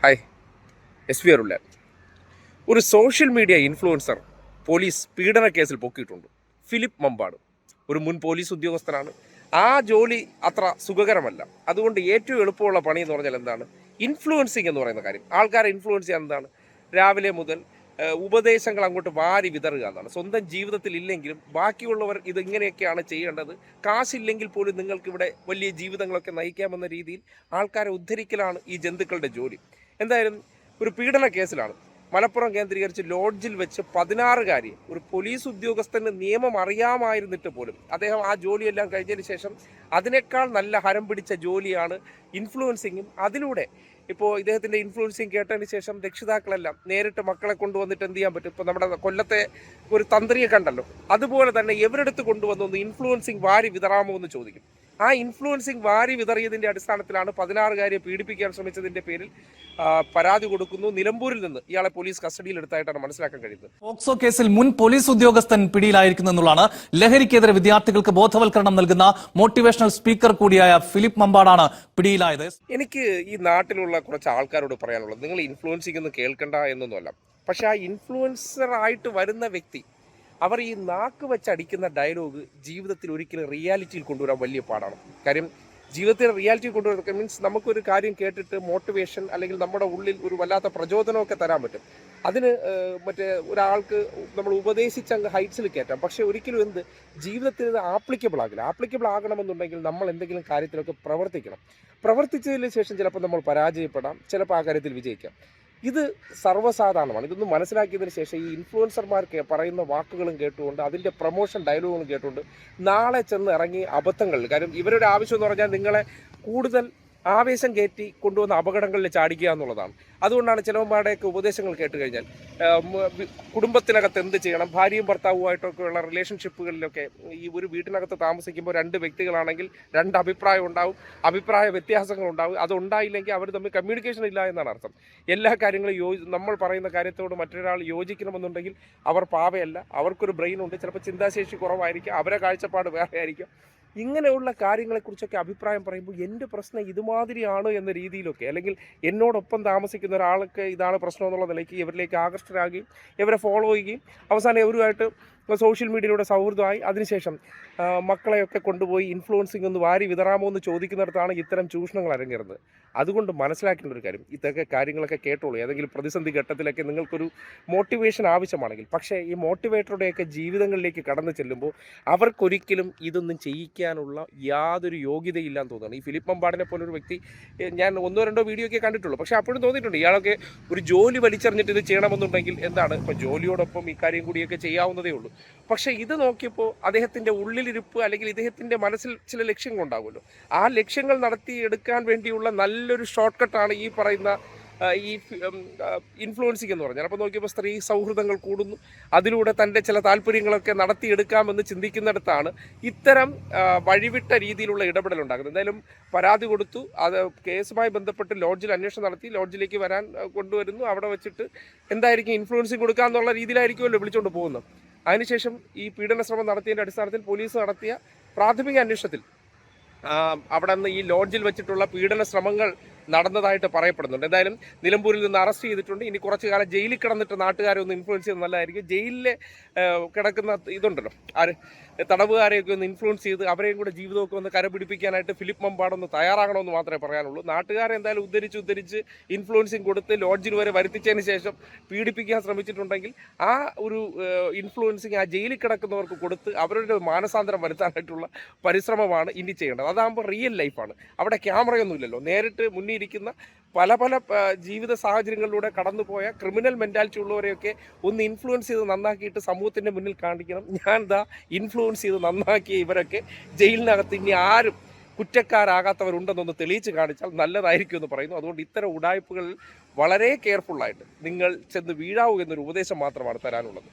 Hi, SP അരുള. ഒരു social media influencer police പീഡന കേസിൽ പൊക്കിയിട്ടുണ്ട്. ഫിലിപ്പ് മമ്പാട് ഒരു മുൻ പോലീസ് ഉദ്യോഗസ്ഥനാണ്. ആ ജോലി അത്ര സുഖകരമല്ല. അതുകൊണ്ട് ഏറ്റവും എളുപ്പമുള്ള പണി എന്ന് പറഞ്ഞാൽ എന്താണ്? ഇൻഫ്ലുവൻസിങ് എന്ന് പറയുന്ന കാര്യം. ആൾക്കാരെ ഇൻഫ്ലുവൻസ് ചെയ്യാൻ എന്താണ്? രാവിലെ മുതൽ ഉപദേശങ്ങൾ അങ്ങോട്ട് വാരി വിതറുക എന്നാണ്. സ്വന്തം ജീവിതത്തിൽ ഇല്ലെങ്കിലും ബാക്കിയുള്ളവർ ഇതിങ്ങനെയൊക്കെയാണ് ചെയ്യേണ്ടത്, കാശില്ലെങ്കിൽ പോലും നിങ്ങൾക്കിവിടെ വലിയ ജീവിതങ്ങളൊക്കെ നയിക്കാമെന്ന രീതിയിൽ ആൾക്കാരെ ഉദ്ധരിക്കലാണ് ഈ ജന്തുക്കളുടെ ജോലി. എന്തായാലും ഒരു പീഡന കേസിലാണ് മലപ്പുറം കേന്ദ്രീകരിച്ച് ലോഡ്ജിൽ വെച്ച് 16-കാരി ഒരു പോലീസ് ഉദ്യോഗസ്ഥന് നിയമം അറിയാമായിരുന്നിട്ട് പോലും അദ്ദേഹം ആ ജോലിയെല്ലാം കഴിഞ്ഞതിന് ശേഷം അതിനേക്കാൾ നല്ല ഹരം പിടിച്ച ജോലിയാണ് ഇൻഫ്ലുവൻസിങ്ങും. അതിലൂടെ ഇപ്പോൾ ഇദ്ദേഹത്തിൻ്റെ ഇൻഫ്ലുവൻസിങ് കേട്ടതിന് ശേഷം രക്ഷിതാക്കളെല്ലാം നേരിട്ട് മക്കളെ കൊണ്ടുവന്നിട്ട് എന്ത് ചെയ്യാൻ പറ്റും? ഇപ്പോൾ നമ്മുടെ കൊല്ലത്തെ ഒരു തന്ത്രിയെ കണ്ടല്ലോ, അതുപോലെ തന്നെ എവരെടുത്ത് കൊണ്ടുവന്നൊന്ന് ഇൻഫ്ലുവൻസിങ് വാരി വിതറാമോ എന്ന് ചോദിക്കും. ആ ഇൻഫ്ലുവൻസിങ് വാരി വിതറിയതിൻ്റെ അടിസ്ഥാനത്തിലാണ് 16-കാരിയെ പീഡിപ്പിക്കാൻ ശ്രമിച്ചതിൻ്റെ പേരിൽ പരാതി കൊടുക്കുന്നു. നിലമ്പൂരിൽ നിന്ന് ഇയാളെ പോലീസ് കസ്റ്റഡിയിലെടുത്തായിട്ടാണ് മനസ്സിലാക്കാൻ കഴിയുന്നത്. പോക്സോ കേസിൽ മുൻ പോലീസ് ഉദ്യോഗസ്ഥൻ പിടിയിലായിരിക്കുന്നു എന്നുള്ളതാണ്. ലഹരിക്കെതിരെ വിദ്യാർത്ഥികൾക്ക് ബോധവൽക്കരണം നൽകുന്ന മോട്ടിവേഷണൽ സ്പീക്കർ കൂടിയായ ഫിലിപ്പ് മമ്പാടാണ് പിടിയിലായത്. എനിക്ക് ഈ നാട്ടിലുള്ള കുറച്ച് ആൾക്കാരോട് പറയാനുള്ളത്, നിങ്ങൾ ഇൻഫ്ലുവൻസിംഗ് ഒന്നും കേൾക്കണ്ട എന്നൊന്നുമല്ല, പക്ഷെ ആ ഇൻഫ്ലുവൻസർ ആയിട്ട് വരുന്ന വ്യക്തി അവർ ഈ നാക്ക് വെച്ചടിക്കുന്ന ഡയലോഗ് ജീവിതത്തിൽ ഒരിക്കലും റിയാലിറ്റിയിൽ കൊണ്ടുവരാൻ വലിയ പാടാണ്. കാര്യം ജീവിതത്തിൽ റിയാലിറ്റി കൊണ്ടുവരുന്നത് മീൻസ് നമുക്കൊരു കാര്യം കേട്ടിട്ട് മോട്ടിവേഷൻ അല്ലെങ്കിൽ നമ്മുടെ ഉള്ളിൽ ഒരു വല്ലാത്ത പ്രചോദനമൊക്കെ തരാൻ പറ്റും. അതിന് മറ്റേ ഒരാൾക്ക് നമ്മൾ ഉപദേശിച്ച് ഹൈറ്റ്സിൽ കയറ്റാം. പക്ഷേ ഒരിക്കലും ജീവിതത്തിൽ ഇത് ആപ്ലിക്കബിൾ ആകില്ല. ആപ്ലിക്കബിൾ ആകണമെന്നുണ്ടെങ്കിൽ നമ്മൾ എന്തെങ്കിലും കാര്യത്തിലൊക്കെ പ്രവർത്തിച്ചതിന് ശേഷം ചിലപ്പോൾ നമ്മൾ പരാജയപ്പെടാം, ചിലപ്പോൾ ആ കാര്യത്തിൽ വിജയിക്കാം. ഇത് സർവ്വസാധാരണമാണ്. ഇതൊന്നും മനസ്സിലാക്കിയതിന് ശേഷം ഈ ഇൻഫ്ലുവൻസർമാർക്ക് പറയുന്ന വാക്കുകളും കേട്ടുകൊണ്ട് അതിൻ്റെ പ്രൊമോഷൻ ഡയലോഗുകളും കേട്ടുകൊണ്ട് നാളെ ചെന്ന് ഇറങ്ങി അബദ്ധങ്ങളിൽ, കാര്യം ഇവരുടെ ആവശ്യം എന്ന് പറഞ്ഞാൽ നിങ്ങളെ കൂടുതൽ ആവേശം കയറ്റി കൊണ്ടുവന്ന അപകടങ്ങളിൽ ചാടിക്കുക എന്നുള്ളതാണ്. അതുകൊണ്ടാണ് ചിലവന്മാരുടെയൊക്കെ ഉപദേശങ്ങൾ കേട്ട് കഴിഞ്ഞാൽ കുടുംബത്തിനകത്ത് എന്ത് ചെയ്യണം, ഭാര്യയും ഭർത്താവുമായിട്ടൊക്കെ ഉള്ള റിലേഷൻഷിപ്പുകളിലൊക്കെ ഈ ഒരു വീട്ടിനകത്ത് താമസിക്കുമ്പോൾ 2 വ്യക്തികളാണെങ്കിൽ 2 അഭിപ്രായം ഉണ്ടാവും, അഭിപ്രായ വ്യത്യാസങ്ങൾ ഉണ്ടാവും. അതുണ്ടായില്ലെങ്കിൽ അവർ തമ്മിൽ കമ്മ്യൂണിക്കേഷൻ ഇല്ല എന്നാണ് അർത്ഥം. എല്ലാ കാര്യങ്ങളും നമ്മൾ പറയുന്ന കാര്യത്തോട് മറ്റൊരാൾ യോജിക്കണമെന്നുണ്ടെങ്കിൽ അവർ പാവയല്ല, അവർക്കൊരു ബ്രെയിൻ ഉണ്ട്, ചിലപ്പോൾ ചിന്താശേഷി കുറവായിരിക്കും, അവരെ കാഴ്ചപ്പാട് വേറെ ആയിരിക്കും. ഇങ്ങനെയുള്ള കാര്യങ്ങളെക്കുറിച്ചൊക്കെ അഭിപ്രായം പറയുമ്പോൾ എൻ്റെ പ്രശ്നം ഇതുമാതിരിയാണ് എന്ന രീതിയിലൊക്കെ, അല്ലെങ്കിൽ എന്നോടൊപ്പം താമസിക്കുന്ന ഒരാൾക്ക് ഇതാണ് പ്രശ്നം എന്നുള്ള നിലയ്ക്ക് ഇവരിലേക്ക് ആകർഷ്ടരാകുകയും ഇവരെ ഫോളോ ചെയ്യുകയും അവസാനം ഇവരുമായിട്ട് സോഷ്യൽ മീഡിയയിലൂടെ സൗഹൃദമായി അതിനുശേഷം മക്കളെയൊക്കെ കൊണ്ടുപോയി ഇൻഫ്ലുവൻസിങ് ഒന്ന് വാരി വിതറാമോ എന്ന് ചോദിക്കുന്നിടത്താണ് ഇത്തരം ചൂഷണങ്ങൾ അരങ്ങേറുന്നത്. അതുകൊണ്ട് മനസ്സിലാക്കേണ്ട ഒരു കാര്യം, ഇതൊക്കെ കാര്യങ്ങളൊക്കെ കേട്ടോളൂ. ഏതെങ്കിലും പ്രതിസന്ധി ഘട്ടത്തിലൊക്കെ നിങ്ങൾക്കൊരു മോട്ടിവേഷൻ ആവശ്യമാണെങ്കിൽ, പക്ഷേ ഈ മോട്ടിവേറ്ററുടെയൊക്കെ ജീവിതങ്ങളിലേക്ക് കടന്നു ചെല്ലുമ്പോൾ അവർക്കൊരിക്കലും ഇതൊന്നും ചെയ്യിക്കാനുള്ള യാതൊരു യോഗ്യതയില്ലാന്ന് തോന്നുന്നു. ഈ ഫിലിപ്പ് മമ്പാടിനെ പോലൊരു വ്യക്തി ഞാൻ 1-2 വീഡിയോ ഒക്കെ കണ്ടിട്ടുള്ളൂ, പക്ഷേ അപ്പോഴും തോന്നിയിട്ടുണ്ട് ഇയാളൊക്കെ ഒരു ജോലി വലിച്ചെറിഞ്ഞിട്ട് ഇത് ചെയ്യണമെന്നുണ്ടെങ്കിൽ എന്താണ് ഇപ്പോൾ ജോലിയോടൊപ്പം ഈ കാര്യം കൂടിയൊക്കെ ചെയ്യാവുന്നതേ ഉള്ളൂ. പക്ഷേ ഇത് നോക്കിയപ്പോൾ അദ്ദേഹത്തിൻ്റെ ഉള്ളിലിരിപ്പ് അല്ലെങ്കിൽ ഇദ്ദേഹത്തിൻ്റെ മനസ്സിൽ ചില ലക്ഷ്യങ്ങളുണ്ടാകുമല്ലോ, ആ ലക്ഷ്യങ്ങൾ നടത്തിയെടുക്കാൻ വേണ്ടിയുള്ള നല്ലൊരു ഷോർട്ട് കട്ടാണ് ഈ പറയുന്ന ഈ ഇൻഫ്ലുവൻസിങ് എന്ന് പറഞ്ഞാൽ. അപ്പോൾ നോക്കിയപ്പോൾ സ്ത്രീ സൗഹൃദങ്ങൾ കൂടുന്നു, അതിലൂടെ തൻ്റെ ചില താല്പര്യങ്ങളൊക്കെ നടത്തിയെടുക്കാമെന്ന് ചിന്തിക്കുന്നിടത്താണ് ഇത്തരം വഴിവിട്ട രീതിയിലുള്ള ഇടപെടലുണ്ടാകുന്നത്. എന്തായാലും പരാതി കൊടുത്തു, അത് കേസുമായി ബന്ധപ്പെട്ട് ലോഡ്ജിൽ അന്വേഷണം നടത്തി, ലോഡ്ജിലേക്ക് വരാൻ കൊണ്ടുവരുന്നു. അവിടെ വെച്ചിട്ട് എന്തായിരിക്കും ഇൻഫ്ലുവൻസിങ് കൊടുക്കുക എന്നുള്ള രീതിയിലായിരിക്കുമല്ലോ വിളിച്ചുകൊണ്ട് പോകുന്നത്. അതിനുശേഷം ഈ പീഡന ശ്രമം നടത്തിയതിൻ്റെ അടിസ്ഥാനത്തിൽ പോലീസ് നടത്തിയ പ്രാഥമിക അന്വേഷണത്തിൽ അവിടെ നിന്ന് ഈ ലോഡ്ജിൽ വെച്ചിട്ടുള്ള പീഡന ശ്രമങ്ങൾ നടന്നതായിട്ട് പറയപ്പെടുന്നുണ്ട്. എന്തായാലും നിലമ്പൂരിൽ നിന്ന് അറസ്റ്റ് ചെയ്തിട്ടുണ്ട്. ഇനി കുറച്ചു കാലം ജയിലിൽ കിടന്നിട്ട് നാട്ടുകാരെ ഒന്ന് ഇൻഫ്ലുവൻസ് ചെയ്യുന്നത് നല്ലതായിരിക്കും. ജയിലിൽ കിടക്കുന്ന ഇതുണ്ടല്ലോ, തടവുകാരെയൊക്കെ ഒന്ന് ഇൻഫ്ലുവൻസ് ചെയ്ത് അവരെയും കൂടെ ജീവിതമൊക്കെ ഒന്ന് കരപിടിപ്പിക്കാനായിട്ട് ഫിലിപ്പ് മമ്പാടൊന്ന് തയ്യാറാകണമെന്ന് മാത്രമേ പറയാനുള്ളൂ. നാട്ടുകാരെ എന്തായാലും ഉദ്ധരിച്ച് ഇൻഫ്ലുവൻസിങ് കൊടുത്ത് ലോഡ്ജിൽ വരെ വരുത്തിച്ചതിന് ശേഷം പീഡിപ്പിക്കാൻ ശ്രമിച്ചിട്ടുണ്ടെങ്കിൽ ആ ഒരു ഇൻഫ്ലുവൻസിങ് ആ ജയിലിൽ കിടക്കുന്നവർക്ക് കൊടുത്ത് അവരുടെ മാനസാന്തരം വരുത്താനായിട്ടുള്ള പരിശ്രമമാണ് ഇനി ചെയ്യേണ്ടത്. അതാകുമ്പോൾ റിയൽ ലൈഫാണ്, അവിടെ ക്യാമറയൊന്നുമില്ലല്ലോ. നേരിട്ട് മുന്നിരിക്കുന്ന പല ജീവിത സാഹചര്യങ്ങളിലൂടെ കടന്നുപോയ ക്രിമിനൽ മെൻറ്റാലിറ്റി ഉള്ളവരെയൊക്കെ ഒന്ന് ഇൻഫ്ലുവൻസ് ചെയ്ത് നന്നാക്കിയിട്ട് സമൂഹത്തിൻ്റെ മുന്നിൽ കാണിക്കണം. ഞാൻ ഇൻഫ്ലുവൻസ് ചെയ്ത് നന്നാക്കിയ ഇവരൊക്കെ ജയിലിനകത്ത് ഇനി ആരും കുറ്റക്കാരാകാത്തവരുണ്ടെന്നൊന്ന് തെളിയിച്ച് കാണിച്ചാൽ നല്ലതായിരിക്കും എന്ന് പറയുന്നു. അതുകൊണ്ട് ഇത്തരം ഉഡായ്പകളിൽ വളരെ കെയർഫുള്ളായിട്ട് നിങ്ങൾ ചെന്ന് വീഴാവൂ എന്നൊരു ഉപദേശം മാത്രമാണ് തരാനുള്ളത്.